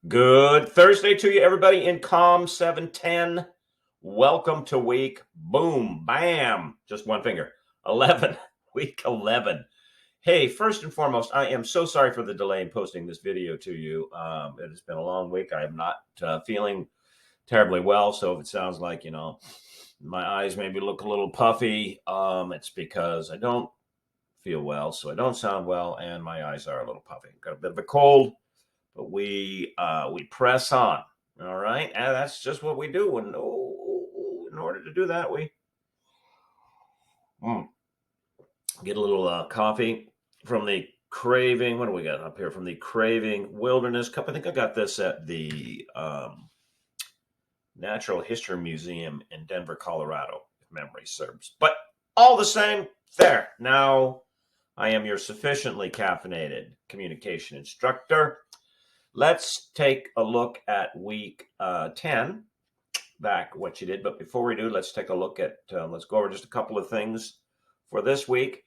Good Thursday to you, everybody in COM 710. Welcome to week, boom, bam, just one finger, 11, week 11. Hey, first and foremost, I am so sorry for the delay in posting this video to you. It has been a long week. I am not feeling terribly well, so if it sounds like, my eyes maybe look a little puffy, it's because I don't feel well, so I don't sound well, and my eyes are a little puffy. Got a bit of a cold. But we press on, all right, and that's just what we do. And in order to do that, we get a little coffee from the Craving. What do we got up here from the Craving Wilderness Cup? I think I got this at the Natural History Museum in Denver, Colorado, if memory serves. But all the same, there. Now I am your sufficiently caffeinated communication instructor. Let's take a look at week 10, back what you did. But before we do, let's take a look at, let's go over just a couple of things for this week.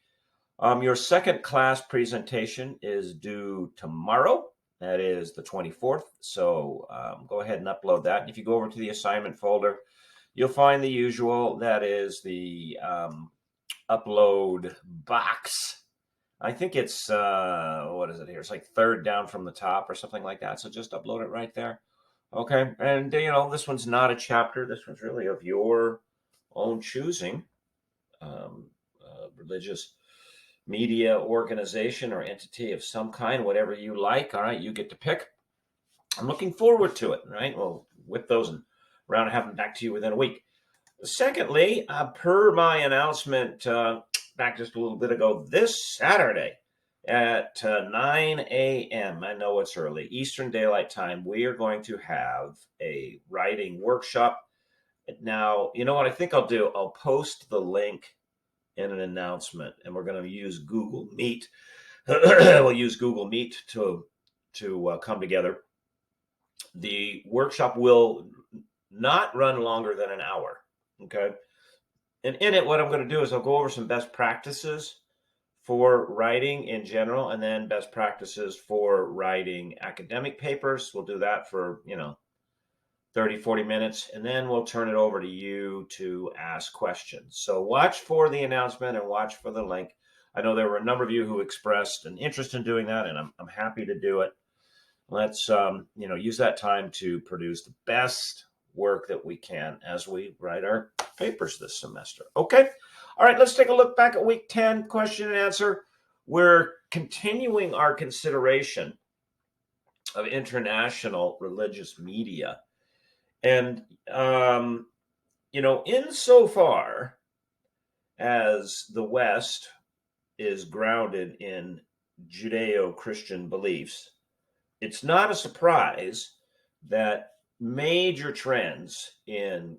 Your second class presentation is due tomorrow. That is the 24th. So go ahead and upload that. And if you go over to the assignment folder, you'll find the usual. That is the upload box. I think it's, what is it here? It's like third down from the top or something like that. So just upload it right there. Okay. And, this one's not a chapter. This one's really of your own choosing. Religious media organization or entity of some kind, whatever you like. All right. You get to pick. I'm looking forward to it. Right. We'll whip those around and have them back to you within a week. Secondly, per my announcement, back just a little bit ago, this Saturday at 9 a.m., I know it's early, Eastern Daylight Time, we are going to have a writing workshop. Now, you know what I think I'll do? I'll post the link in an announcement, and we're going to use Google Meet. We'll use Google Meet to come together. The workshop will not run longer than an hour, okay? And in it, what I'm going to do is I'll go over some best practices for writing in general, and then best practices for writing academic papers. We'll do that for, 30, 40 minutes, and then we'll turn it over to you to ask questions. So watch for the announcement and watch for the link. I know there were a number of you who expressed an interest in doing that, and I'm happy to do it. Let's, use that time to produce the best work that we can as we write our papers this semester. Okay. All right. Let's take a look back at week 10, question and answer. We're continuing our consideration of international religious media. And, insofar as the West is grounded in Judeo-Christian beliefs, it's not a surprise that major trends in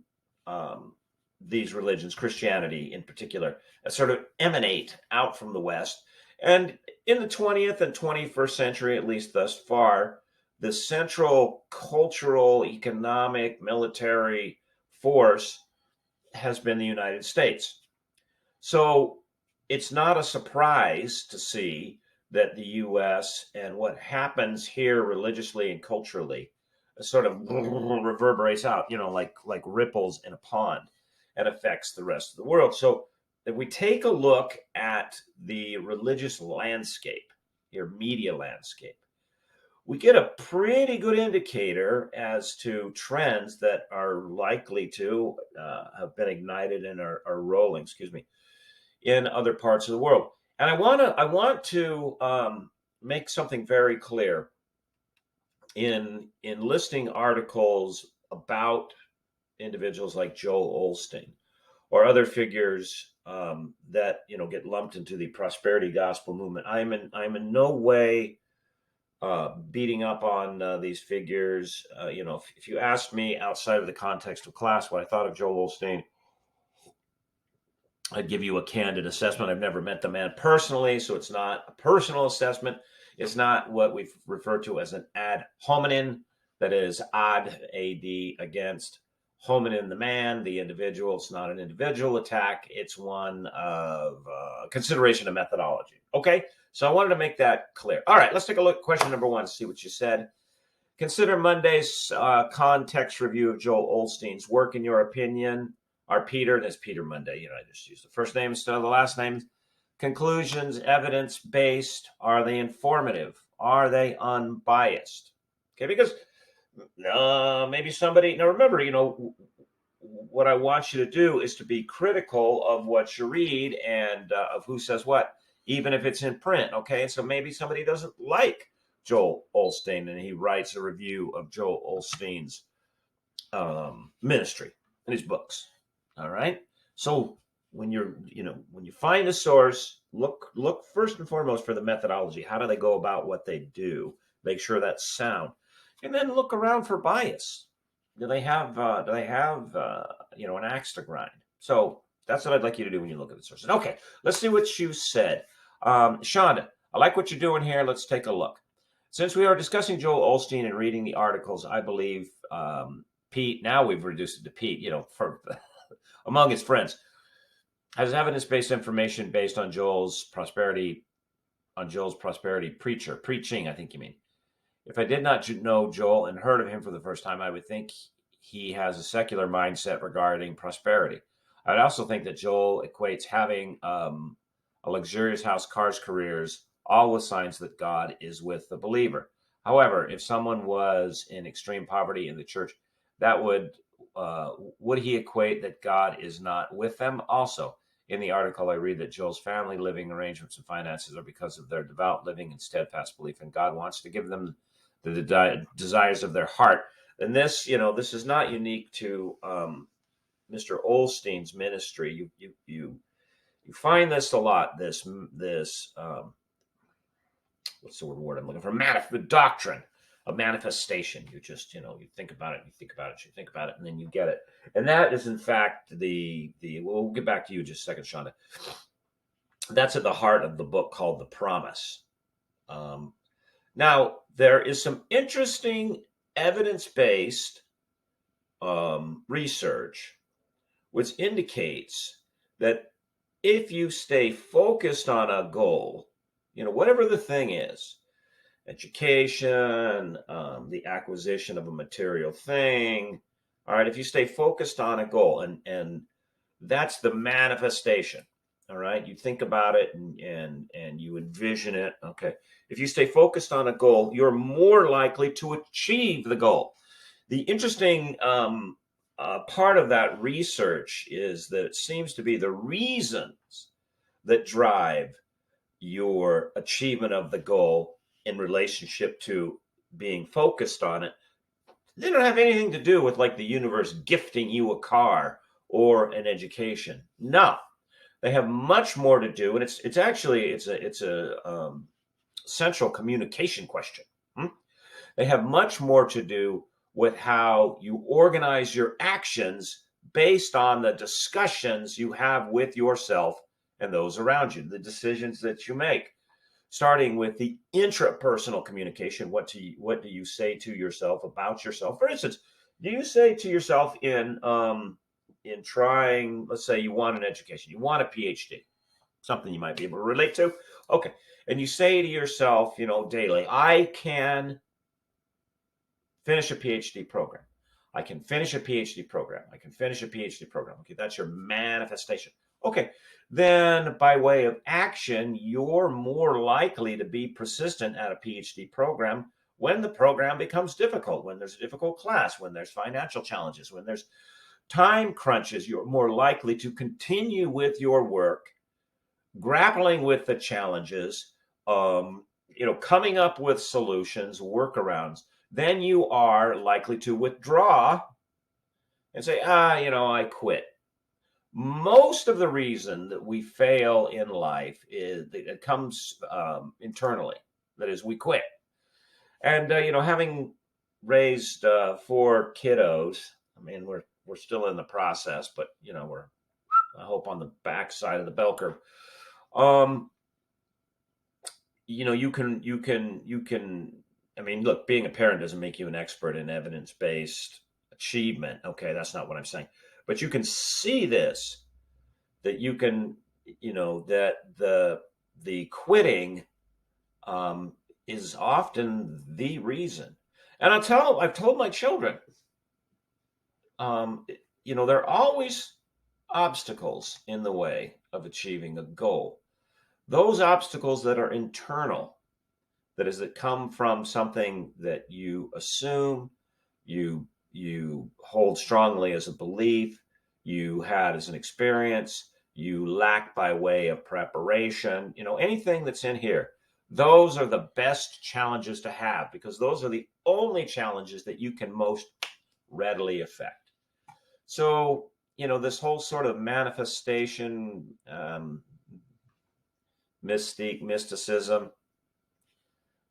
these religions, Christianity in particular, sort of emanate out from the West. And in the 20th and 21st century, at least thus far, the central cultural, economic, military force has been the United States. So it's not a surprise to see that the U.S. and what happens here religiously and culturally sort of reverberates out, like ripples in a pond, and affects the rest of the world. So if we take a look at the religious landscape, your media landscape, we get a pretty good indicator as to trends that are likely to have been ignited and are rolling, in other parts of the world. And I want to make something very clear in listing articles about individuals like Joel Osteen or other figures that get lumped into the prosperity gospel movement. I'm in no way beating up on these figures. If you asked me outside of the context of class what I thought of Joel Osteen, I'd give you a candid assessment. I've never met the man personally, so it's not a personal assessment. It's not what we've referred to as an ad hominem, that is ad, A-D, against hominin, the man, the individual. It's not an individual attack. It's one of consideration of methodology. Okay, so I wanted to make that clear. All right, let's take a look at question number one, see what you said. Consider Monday's context review of Joel Osteen's work. In your opinion, are Peter, that's Peter Monday, I just use the first name instead of the last name. Conclusions evidence-based? Are they informative? Are they unbiased? Okay, because maybe somebody, now remember, what I want you to do is to be critical of what you read and of who says what, even if it's in print. Okay, so maybe somebody doesn't like Joel Osteen and he writes a review of Joel Osteen's ministry and his books. All right, so when when you find a source, look first and foremost for the methodology. How do they go about what they do? Make sure that's sound, and then look around for bias. Do they have an axe to grind? So that's what I'd like you to do when you look at the sources. Okay, let's see what you said. Shonda, I like what you're doing here. Let's take a look. Since we are discussing Joel Osteen and reading the articles, I believe Pete, now we've reduced it to Pete, for among his friends, has evidence-based information based on Joel's prosperity preaching, I think you mean. If I did not know Joel and heard of him for the first time, I would think he has a secular mindset regarding prosperity. I would also think that Joel equates having a luxurious house, cars, careers, all with signs that God is with the believer. However, if someone was in extreme poverty in the church, that would he equate that God is not with them? Also, in the article, I read that Joel's family living arrangements and finances are because of their devout living and steadfast belief in God wants to give them the desires of their heart. And this, this is not unique to Mr. Osteen's ministry. You find this a lot. This what's the word I'm looking for? The doctrine of manifestation. You just you think about it, you think about it, you think about it, and then you get it. And that is in fact we'll get back to you in just a second, Shonda. That's at the heart of the book called The Promise. Now, there is some interesting evidence-based research which indicates that if you stay focused on a goal, whatever the thing is, education, the acquisition of a material thing, all right, if you stay focused on a goal, and that's the manifestation, all right, you think about it and you envision it, okay. If you stay focused on a goal, you're more likely to achieve the goal. The interesting part of that research is that it seems to be the reasons that drive your achievement of the goal in relationship to being focused on it. They don't have anything to do with like the universe gifting you a car or an education. No, they have much more to do, and it's actually a central communication question. They have much more to do with how you organize your actions based on the discussions you have with yourself and those around you, the decisions that you make, starting with the intrapersonal communication. What do you say to yourself about yourself? For instance, do you say to yourself in trying, let's say you want an education, you want a PhD, something you might be able to relate to. Okay. And you say to yourself, daily, I can finish a PhD program. I can finish a PhD program. I can finish a PhD program. Okay. That's your manifestation. Okay. Then by way of action, you're more likely to be persistent at a PhD program when the program becomes difficult, when there's a difficult class, when there's financial challenges, when there's time crunches. You're more likely to continue with your work, grappling with the challenges, coming up with solutions, workarounds. Then you are likely to withdraw and say, I quit. Most of the reason that we fail in life is that it comes internally. That is, we quit. And having raised 4 kiddos, I mean, we're still in the process, but we're, I hope, on the backside of the bell curve. You can. I mean, look, being a parent doesn't make you an expert in evidence-based achievement. Okay, that's not what I'm saying. But you can see this, that you can, that the quitting is often the reason. And I've told my children, um, there are always obstacles in the way of achieving a goal. Those obstacles that are internal, that come from something that you assume, you hold strongly as a belief, you had as an experience, you lack by way of preparation, anything that's in here. Those are the best challenges to have because those are the only challenges that you can most readily affect. So, this whole sort of manifestation, mystique, mysticism,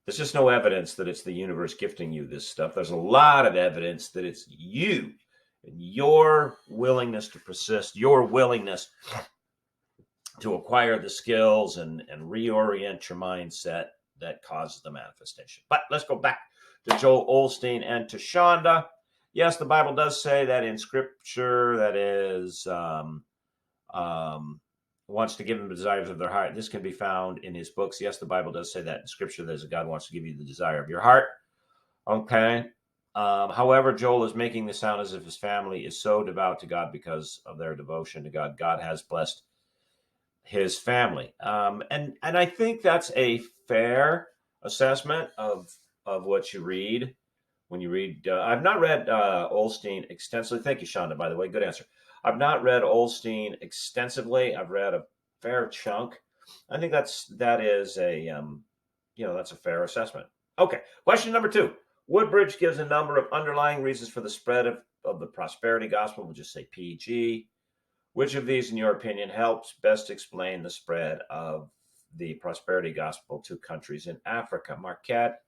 there's just no evidence that it's the universe gifting you this stuff. There's a lot of evidence that it's you and your willingness to persist, your willingness to acquire the skills and reorient your mindset that causes the manifestation. But let's go back to Joel Osteen and to Shonda. Yes, the Bible does say that in Scripture, that is, wants to give them the desires of their heart. This can be found in his books. Yes, the Bible does say that in Scripture, that God wants to give you the desire of your heart. Okay. However, Joel is making this sound as if his family is so devout to God because of their devotion to God. God has blessed his family, and I think that's a fair assessment of what you read when you read. I've not read Osteen extensively. Thank you, Shonda. By the way, good answer. I've not read Osteen extensively. I've read a fair chunk. I think that is a that's a fair assessment. Okay, question number 2. Woodbridge gives a number of underlying reasons for the spread of the prosperity gospel. We'll just say PG. Which of these, in your opinion, helps best explain the spread of the prosperity gospel to countries in Africa? Marquette,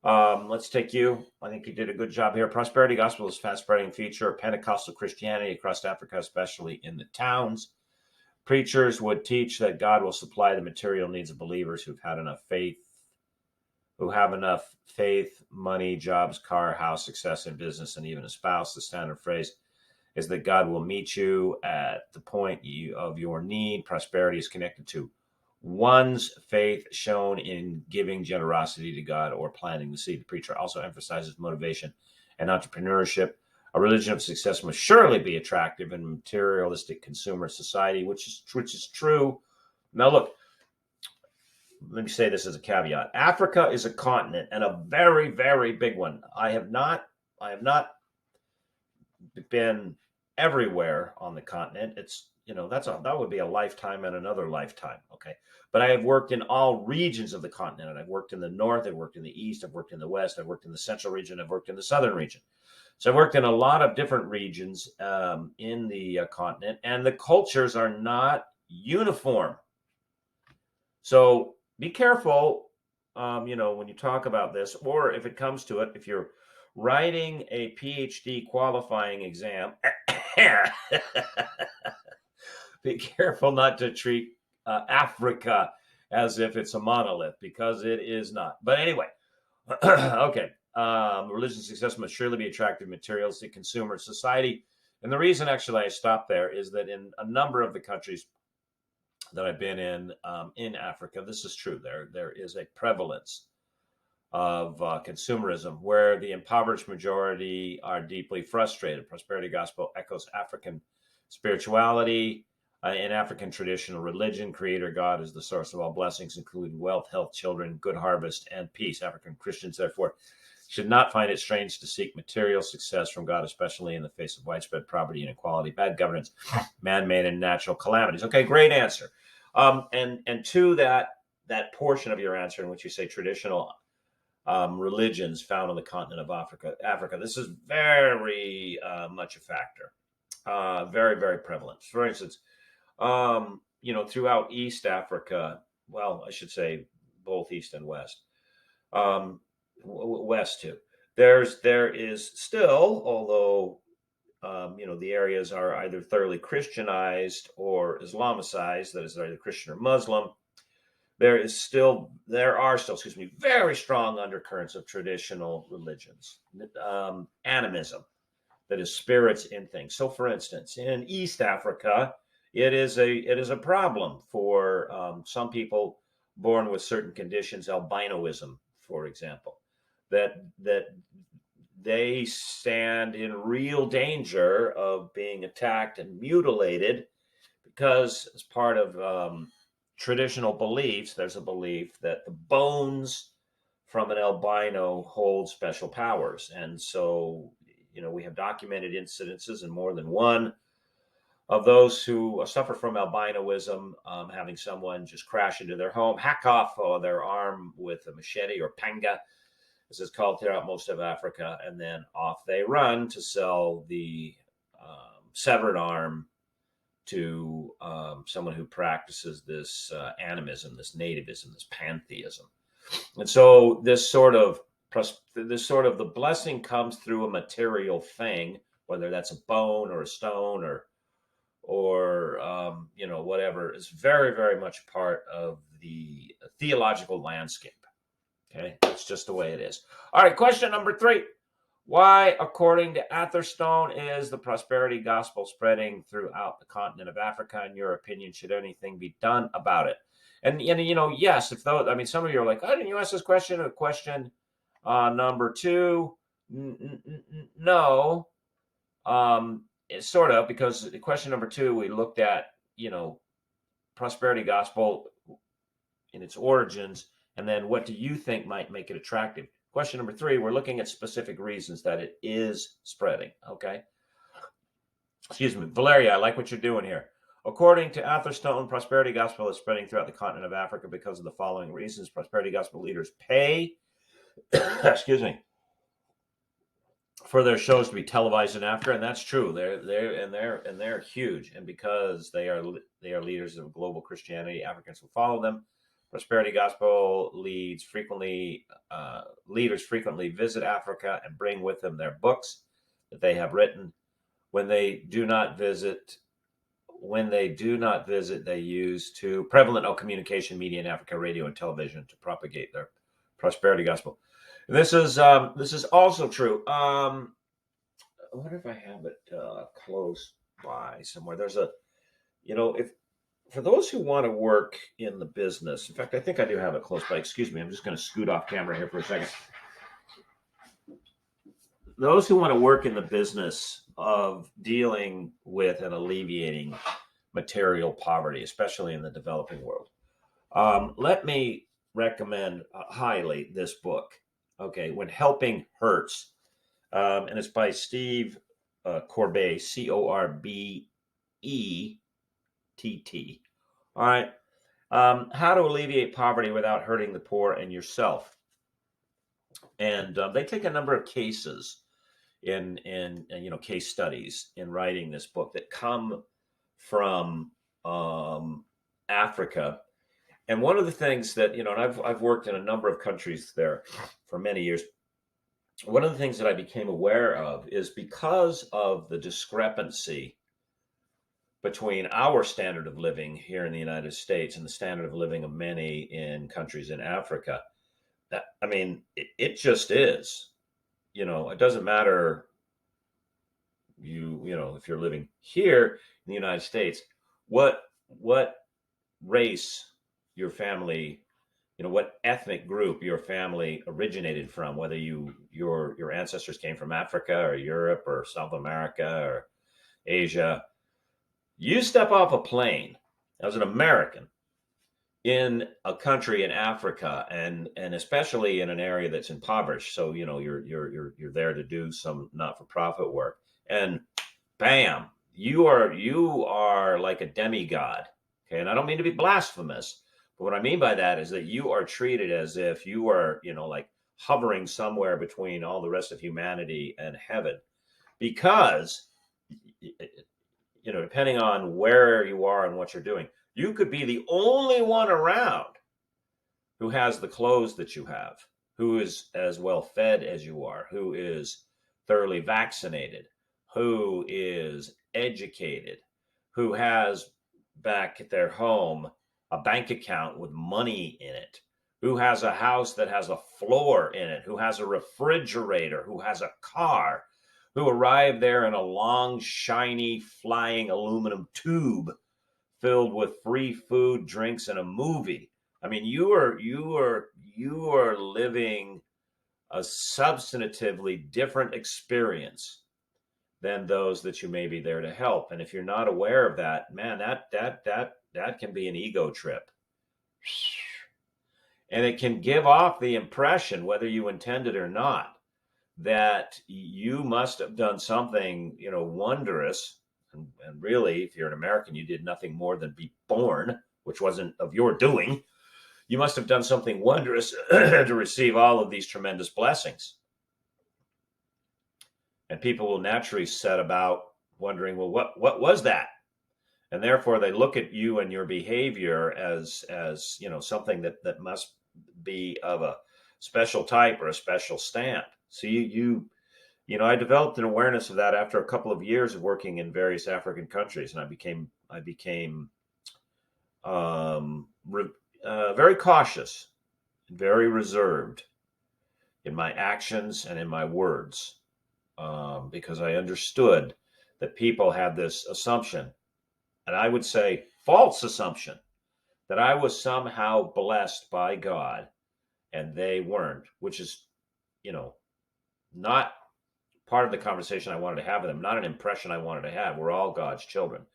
let's take you. I think you did a good job here. Prosperity gospel is a fast-spreading feature of Pentecostal Christianity across Africa, especially in the towns. Preachers would teach that God will supply the material needs of believers who have enough faith, money, jobs, car, house, success in business, and even a spouse. The standard phrase is that God will meet you at the point of your need. Prosperity is connected to one's faith shown in giving generosity to God or planting the seed. The preacher also emphasizes motivation and entrepreneurship. A religion of success must surely be attractive in a materialistic consumer society, which is true. Now, look, let me say this as a caveat. Africa is a continent and a very, very big one. I have not been everywhere on the continent. It's that would be a lifetime and another lifetime. Okay, but I have worked in all regions of the continent. I've worked in the north, I've worked in the east, I've worked in the west, I've worked in the central region, I've worked in the southern region. So I've worked in a lot of different regions in the continent, and the cultures are not uniform. So be careful, when you talk about this, or if it comes to it, if you're writing a PhD qualifying exam, be careful not to treat Africa as if it's a monolith, because it is not. But anyway, okay. Religious success must surely be attractive materials to consumer society. And the reason actually I stopped there is that in a number of the countries that I've been in Africa, this is true. There is a prevalence of consumerism where the impoverished majority are deeply frustrated. Prosperity gospel echoes African spirituality. In African traditional religion, Creator God is the source of all blessings, including wealth, health, children, good harvest, and peace. African Christians, therefore, should not find it strange to seek material success from God, especially in the face of widespread poverty, inequality, bad governance, man-made and natural calamities. Okay, great answer. And to that portion of your answer in which you say traditional religions found on the continent of Africa, this is very much a factor, very, very prevalent. For instance, throughout East Africa, well, I should say both East and West, West too. There is still, although the areas are either thoroughly Christianized or Islamicized, that is either Christian or Muslim. There are still, very strong undercurrents of traditional religions, animism, that is spirits in things. So, for instance, in East Africa, it is a problem for some people born with certain conditions, albinoism, for example, that they stand in real danger of being attacked and mutilated because, as part of traditional beliefs, there's a belief that the bones from an albino hold special powers. And so, we have documented incidences in more than one of those who suffer from albinoism, having someone just crash into their home, hack off their arm with a machete, or panga, as it's called throughout most of Africa, and then off they run to sell the severed arm to someone who practices this animism, this nativism, this pantheism. And so this sort of the blessing comes through a material thing, whether that's a bone or a stone or whatever, is very, very much part of the theological landscape. Okay, it's just the way it is. All right, question number 3. Why, according to Atherstone, is the prosperity gospel spreading throughout the continent of Africa? In your opinion, should anything be done about it? And yes, some of you are like, oh, didn't you ask this question? Or question number 2, no. It's sort of, because question number 2, we looked at, prosperity gospel in its origins, and then what do you think might make it attractive? Question number 3, we're looking at specific reasons that it is spreading. Okay. Excuse me. Valeria, I like what you're doing here. According to Atherstone, prosperity gospel is spreading throughout the continent of Africa because of the following reasons. Prosperity gospel leaders pay, excuse me, for their shows to be televised in Africa, and that's true. They're huge, and because they are leaders of global Christianity, Africans will follow them. Prosperity gospel leaders frequently visit Africa and bring with them their books that they have written. When they do not visit, they use prevalent communication media in Africa, radio and television, to propagate their prosperity gospel. And this is also true. What if I have it close by somewhere? There's for those who want to work in the business, in fact, I think I do have it close by. Excuse me, I'm just going to scoot off camera here for a second. Those who want to work in the business of dealing with and alleviating material poverty, especially in the developing world, let me recommend highly this book. Okay, When Helping Hurts, and it's by Steve Corbett, Corbett. All right, how to alleviate poverty without hurting the poor and yourself. And they take a number of cases in case studies in writing this book that come from Africa. And one of the things that, and I've worked in a number of countries there for many years. One of the things that I became aware of is, because of the discrepancy between our standard of living here in the United States and the standard of living of many in countries in Africa, it just is. It doesn't matter, if you're living here in the United States, what race your family, what ethnic group your family originated from, whether your ancestors came from Africa or Europe or South America or Asia. You step off a plane as an American in a country in Africa, and especially in an area that's impoverished. So you're there to do some not-for-profit work, and bam, you are like a demigod. Okay, and I don't mean to be blasphemous, but what I mean by that is that you are treated as if you are, like hovering somewhere between all the rest of humanity and heaven, because depending on where you are and what you're doing, you could be the only one around who has the clothes that you have, who is as well fed as you are, who is thoroughly vaccinated, who is educated, who has back at their home a bank account with money in it, who has a house that has a floor in it, who has a refrigerator, who has a car, who arrived there in a long, shiny, flying aluminum tube filled with free food, drinks, and a movie. I mean, you are living a substantively different experience than those that you may be there to help. And if you're not aware of that, man, that can be an ego trip. And it can give off the impression, whether you intend it or not, that you must have done something, wondrous. And really, if you're an American, you did nothing more than be born, which wasn't of your doing. You must have done something wondrous to receive all of these tremendous blessings. And people will naturally set about wondering, well, what was that? And therefore they look at you and your behavior as something that must be of a special type or a special stamp. So I developed an awareness of that after a couple of years of working in various African countries, and I became very cautious, very reserved in my actions and in my words, because I understood that people had this assumption, and I would say false assumption, that I was somehow blessed by God and they weren't, which is, not part of the conversation I wanted to have with them, not an impression I wanted to have. We're all God's children.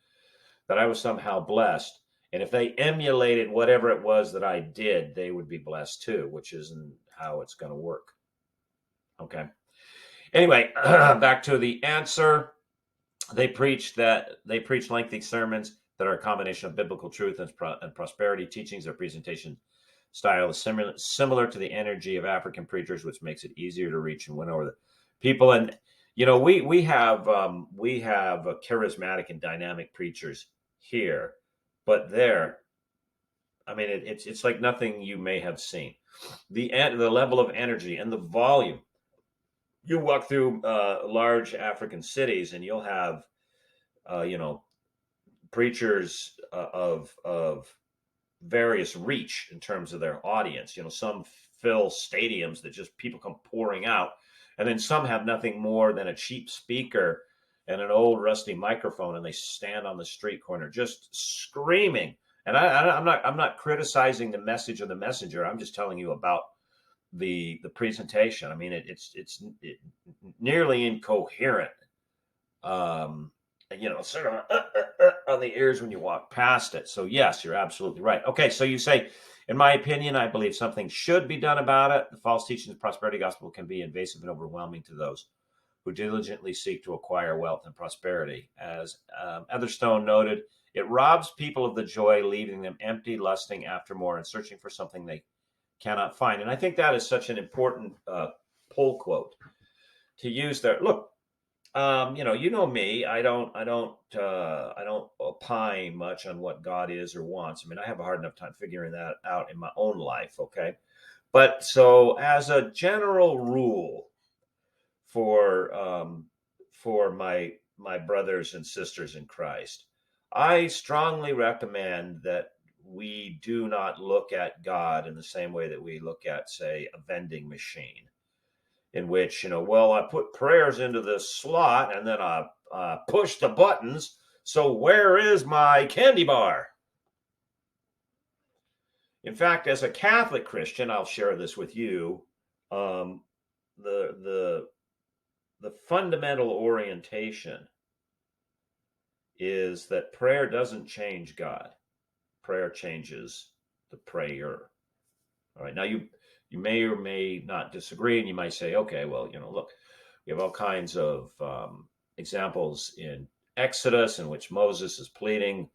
That I was somehow blessed. And if they emulated whatever it was that I did, they would be blessed too, which isn't how it's going to work. Okay. Anyway, back to the answer. They preach lengthy sermons that are a combination of biblical truth and prosperity teachings. Their presentation style is similar to the energy of African preachers, which makes it easier to reach and win over the people. And we have a charismatic and dynamic preachers here, but it's like nothing you may have seen. The level of energy and the volume. You walk through large African cities, and you'll have, preachers of various reach in terms of their audience. Some fill stadiums that just people come pouring out, and then some have nothing more than a cheap speaker and an old rusty microphone, and they stand on the street corner just screaming. And I'm not criticizing the message or the messenger. I'm just telling you about the presentation. I mean, it's nearly incoherent. Sort of on the ears when you walk past it. So yes, you're absolutely right. Okay, so you say, in my opinion, I believe something should be done about it. The false teaching of the prosperity gospel can be invasive and overwhelming to those who diligently seek to acquire wealth and prosperity. As Etherstone noted, it robs people of the joy, leaving them empty, lusting after more, and searching for something they cannot find. And I think that is such an important pull quote to use there. Look, me. I don't opine much on what God is or wants. I mean, I have a hard enough time figuring that out in my own life. Okay, but so as a general rule for my brothers and sisters in Christ, I strongly recommend that we do not look at God in the same way that we look at, say, a vending machine, in which, I put prayers into this slot and then I push the buttons. So where is my candy bar? In fact, as a Catholic Christian, I'll share this with you. The fundamental orientation is that prayer doesn't change God. Prayer changes the prayer. All right. Now you may or may not disagree, and you might say, okay, well, look, we have all kinds of examples in Exodus in which Moses is pleading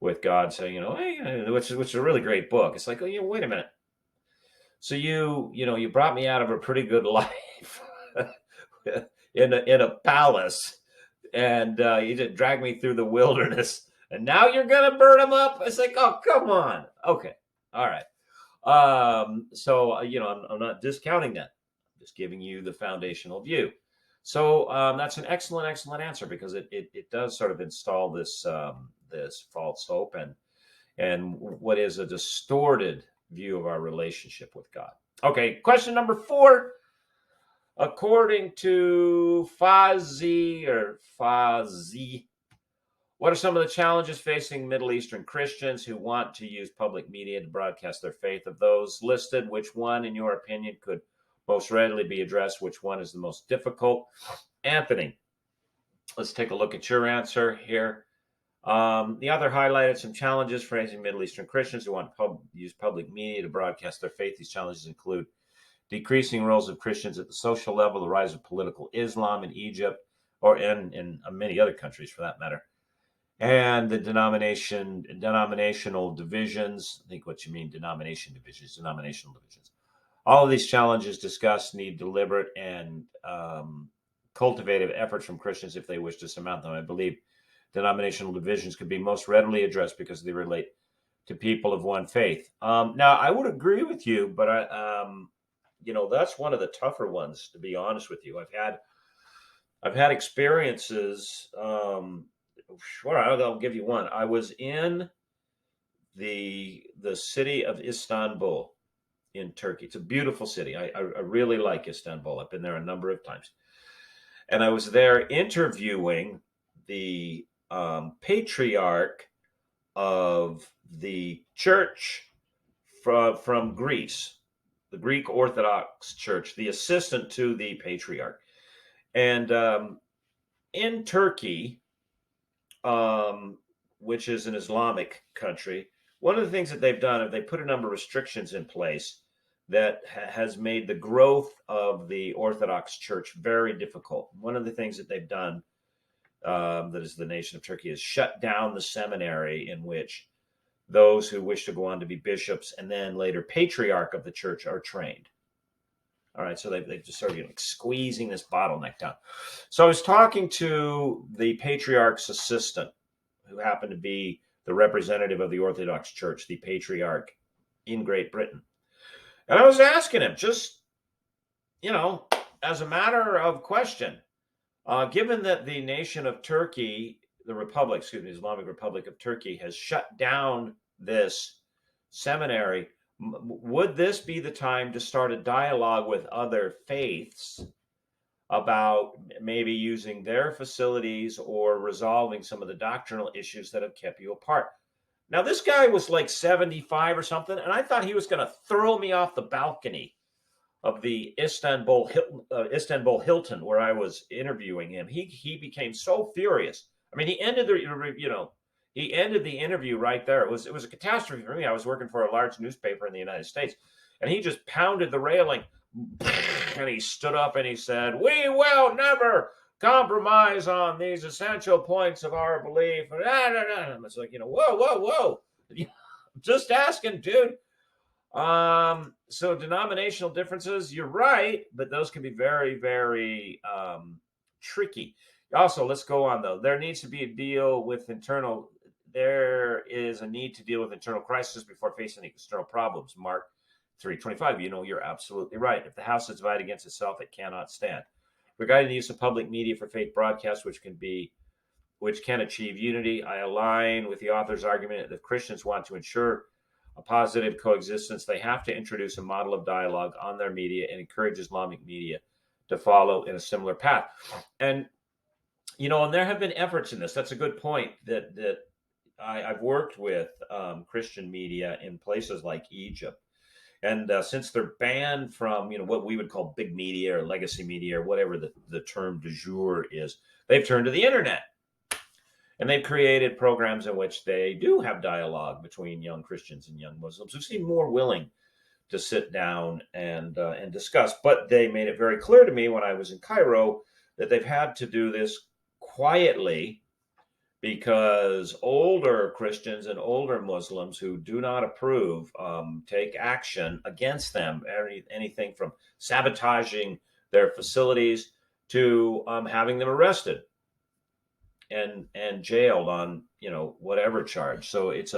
with God, saying, hey, which is a really great book. It's like, wait a minute. So you brought me out of a pretty good life in a palace, and you just dragged me through the wilderness, and now you're gonna burn them up. It's like, oh, come on. Okay, all right. So I'm not discounting that. I'm just giving you the foundational view. So that's an excellent answer, because it does sort of install this false hope and what is a distorted view of our relationship with God. Okay, question number 4. According to Fazi, what are some of the challenges facing Middle Eastern Christians who want to use public media to broadcast their faith? Of those listed, which one, in your opinion, could most readily be addressed? Which one is the most difficult? Anthony, let's take a look at your answer here. The author highlighted some challenges facing Middle Eastern Christians who want to use public media to broadcast their faith. These challenges include decreasing roles of Christians at the social level, the rise of political Islam in Egypt, or in many other countries for that matter, and the denominational divisions. I think what you mean, denominational divisions. All of these challenges discussed need deliberate and cultivative efforts from Christians if they wish to surmount them. I believe denominational divisions could be most readily addressed because they relate to people of one faith. Now, I would agree with you, but that's one of the tougher ones, to be honest with you. I've had experiences. Sure, I'll give you one. I was in the city of Istanbul in Turkey. It's a beautiful city. I really like Istanbul. I've been there a number of times, and I was there interviewing the patriarch of the church from Greece, the Greek Orthodox Church, the assistant to the patriarch. And in Turkey, which is an Islamic country, one of the things that they've done is they put a number of restrictions in place that has made the growth of the Orthodox Church very difficult. One of the things that they've done, that is the nation of Turkey, is shut down the seminary in which those who wish to go on to be bishops and then later patriarch of the church are trained. All right, so they've just started squeezing this bottleneck down. So I was talking to the patriarch's assistant, who happened to be the representative of the Orthodox Church, the patriarch in Great Britain. And I was asking him, just, as a matter of question, given that the nation of Turkey, the Islamic Republic of Turkey, has shut down this seminary, would this be the time to start a dialogue with other faiths about maybe using their facilities or resolving some of the doctrinal issues that have kept you apart? Now, this guy was like 75 or something, and I thought he was going to throw me off the balcony of the Istanbul Hilton where I was interviewing him. He became so furious. I mean, he ended the interview right there. It was a catastrophe for me. I was working for a large newspaper in the United States, and he just pounded the railing, and he stood up and he said, "We will never compromise on these essential points of our belief." It's like, whoa. Just asking, dude. So denominational differences, you're right, but those can be very, very tricky. Also, let's go on though. There is a need to deal with internal crisis before facing external problems. Mark 3:25. You're absolutely right. If the house is divided against itself, it cannot stand. Regarding the use of public media for faith broadcasts, which can achieve unity, I align with the author's argument that if Christians want to ensure a positive coexistence, they have to introduce a model of dialogue on their media and encourage Islamic media to follow in a similar path. And and there have been efforts in this. That's a good point. That I've worked with Christian media in places like Egypt, and since they're banned from what we would call big media or legacy media or whatever the term du jour is, they've turned to the internet. And they've created programs in which they do have dialogue between young Christians and young Muslims who seem more willing to sit down and discuss. But they made it very clear to me when I was in Cairo that they've had to do this quietly because older Christians and older Muslims who do not approve take action against them. Anything from sabotaging their facilities to having them arrested and jailed on whatever charge. So it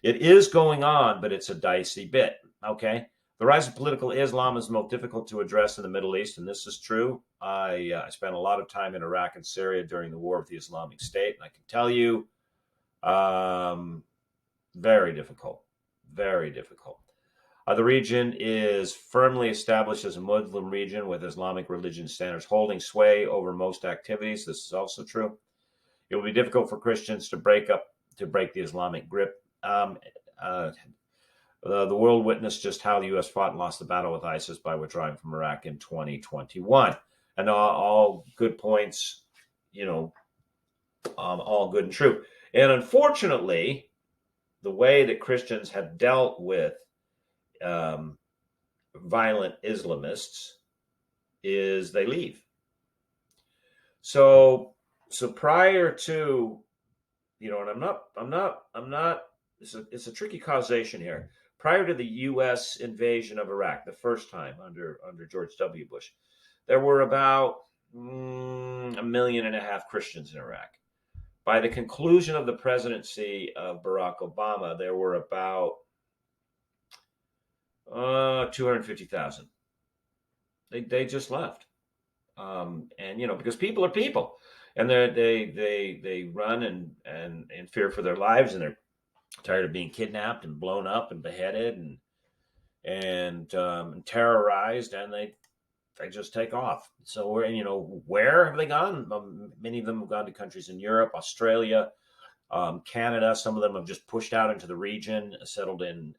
is going on, but it's a dicey bit. Okay, the rise of political Islam is most difficult to address in the Middle East, and this is true. I spent a lot of time in Iraq and Syria during the war with the Islamic State, and I can tell you, very difficult, very difficult. The region is firmly established as a Muslim region with Islamic religion standards holding sway over most activities. This is also true. It will be difficult for Christians to break the Islamic grip. The world witnessed just how the U.S. fought and lost the battle with ISIS by withdrawing from Iraq in 2021. And all good points, all good and true. And unfortunately, the way that Christians have dealt with violent Islamists is they leave. So prior to, and I'm not. It's a tricky causation here. Prior to the U.S. invasion of Iraq, the first time under George W. Bush, there were about 1.5 million Christians in Iraq. By the conclusion of the presidency of Barack Obama, there were about 250,000. They just left, and because people are people, and they run and fear for their lives, and they're tired of being kidnapped and blown up and beheaded and terrorized, and they just take off. So where have they gone? Many of them have gone to countries in Europe, Australia, Canada. Some of them have just pushed out into the region, settled in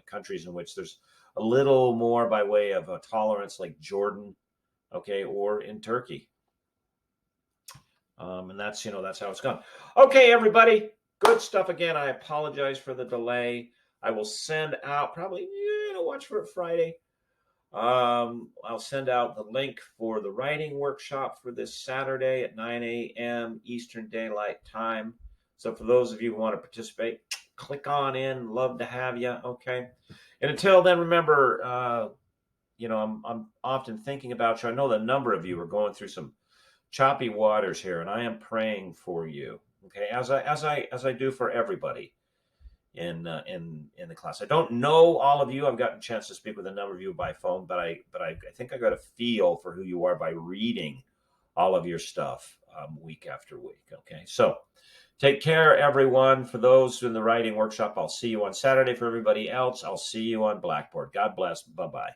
countries in which there's a little more by way of a tolerance, like Jordan, okay, or in Turkey. And that's how it's gone. Okay, everybody, good stuff again. I apologize for the delay. I will send out probably, watch for it Friday. I'll send out the link for the writing workshop for this Saturday at 9 a.m. Eastern Daylight Time. So for those of you who want to participate, click on in. Love to have you. Okay. And until then, remember, I'm often thinking about you. I know the number of you are going through some choppy waters here, and I am praying for you. Okay, as I do for everybody in the class. I don't know all of you. I've gotten a chance to speak with a number of you by phone, but I think I got a feel for who you are by reading all of your stuff week after week. Okay, so take care, everyone. For those in the writing workshop, I'll see you on Saturday. For everybody else, I'll see you on Blackboard. God bless. Bye-bye.